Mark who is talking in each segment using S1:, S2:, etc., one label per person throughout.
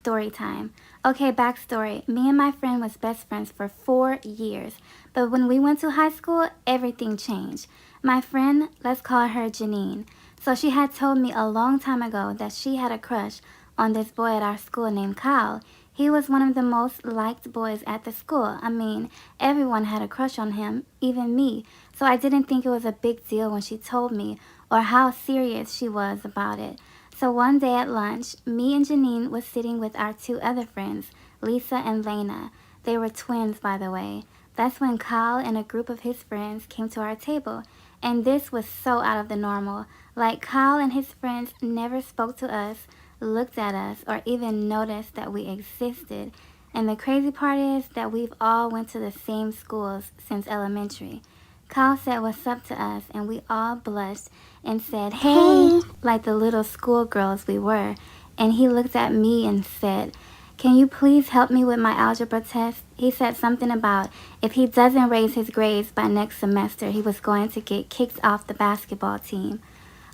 S1: story time. Okay, backstory. Me and my friend was best friends for 4 years. But when we went to high school, everything changed. My friend, let's call her Janine. So she had told me a long time ago that she had a crush on this boy at our school named Kyle. He was one of the most liked boys at the school. I mean, everyone had a crush on him, even me. So I didn't think it was a big deal when she told me or how serious she was about it. So one day at lunch, me and Janine was sitting with our two other friends, Lisa and Lena. They were twins, by the way. That's when Kyle and a group of his friends came to our table. And this was so out of the normal. Like, Kyle and his friends never spoke to us, looked at us, or even noticed that we existed. And the crazy part is that we've all went to the same schools since elementary. Kyle said what's up to us, and we all blushed and said, "Hey," like the little schoolgirls we were. And he looked at me and said, "Can you please help me with my algebra test?" He said something about if he doesn't raise his grades by next semester, he was going to get kicked off the basketball team.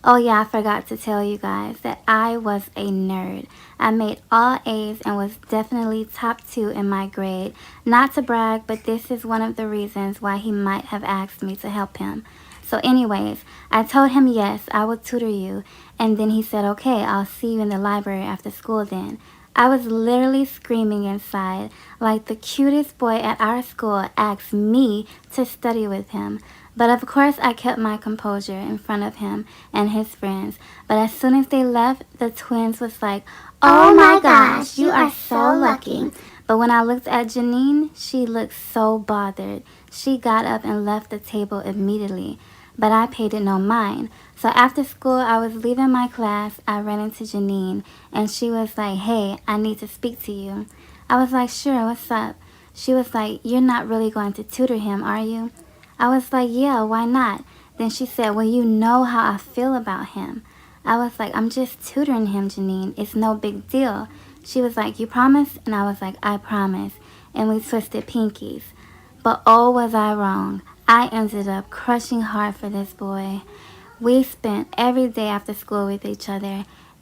S1: Oh yeah, I forgot to tell you guys that I was a nerd. I made all A's and was definitely top 2 in my grade. Not to brag, but this is one of the reasons why he might have asked me to help him. So anyways, I told him yes, I would tutor you. And then he said, okay, I'll see you in the library after school then. I was literally screaming inside, like the cutest boy at our school asked me to study with him. But of course I kept my composure in front of him and his friends. But as soon as they left, the twins was like, "Oh my gosh, you are so lucky." But when I looked at Janine, she looked so bothered. She got up and left the table immediately. But I paid it no mind. So after school, I was leaving my class. I ran into Janine, and she was like, "Hey, I need to speak to you." I was like, "Sure, what's up?" She was like, "You're not really going to tutor him, are you?" I was like, "Yeah, why not?" Then she said, "Well, you know how I feel about him." I was like, "I'm just tutoring him, Janine. It's no big deal." She was like, "You promise?" And I was like, "I promise." And we twisted pinkies. But oh, was I wrong. I ended up crushing hard for this boy. We spent every day after school with each other.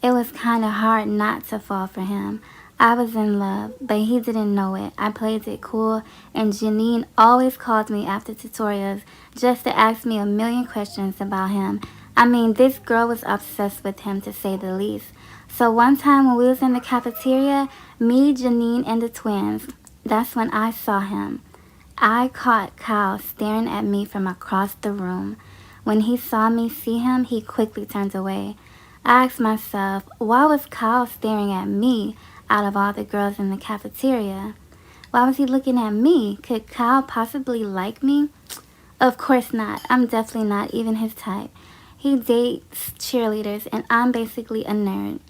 S1: It was kind of hard not to fall for him. I was in love, but he didn't know it. I played it cool, and Janine always called me after tutorials just to ask me a million questions about him. I mean, this girl was obsessed with him, to say the least. So one time when we was in the cafeteria, me, Janine, and the twins, that's when I saw him. I caught Kyle staring at me from across the room. When he saw me see him, he quickly turned away. I asked myself, why was Kyle staring at me out of all the girls in the cafeteria? Why was he looking at me? Could Kyle possibly like me? Of course not. I'm definitely not even his type. He dates cheerleaders, and I'm basically a nerd.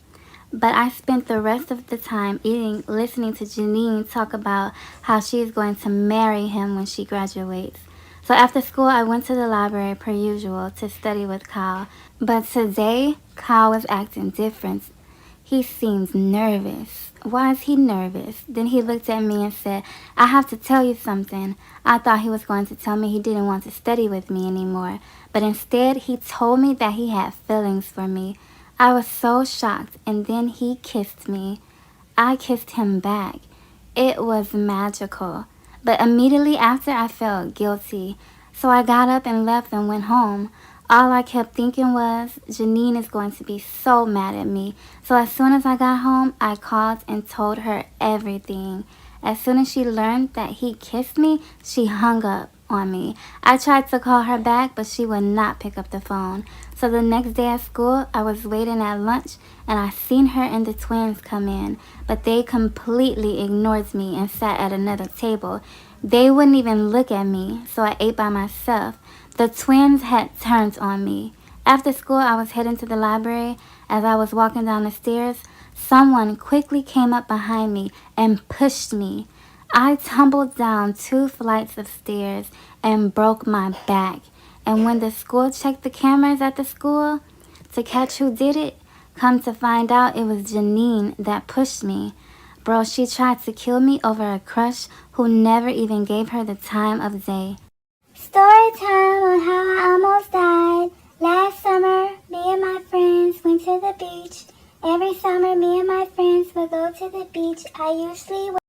S1: But I spent the rest of the time listening to Janine talk about how she is going to marry him when she graduates. So after school, I went to the library per usual to study with Kyle. But today, Kyle was acting different. He seems nervous. Why is he nervous? Then he looked at me and said, "I have to tell you something." I thought he was going to tell me he didn't want to study with me anymore. But instead, he told me that he had feelings for me. I was so shocked, and then he kissed me. I kissed him back. It was magical. But immediately after, I felt guilty. So I got up and left and went home. All I kept thinking was, Janine is going to be so mad at me. So as soon as I got home, I called and told her everything. As soon as she learned that he kissed me, she hung up on me. I tried to call her back, but she would not pick up the phone. So the next day at school, I was waiting at lunch, and I seen her and the twins come in, but they completely ignored me and sat at another table. They wouldn't even look at me, so I ate by myself. The twins had turned on me. After school, I was heading to the library. As I was walking down the stairs, someone quickly came up behind me and pushed me. I tumbled down 2 flights of stairs and broke my back. And when the school checked the cameras at the school to catch who did it, come to find out it was Janine that pushed me. Bro, she tried to kill me over a crush who never even gave her the time of day.
S2: Story time on how I almost died. Last summer, me and my friends went to the beach Every summer, me and my friends would go to the beach. I usually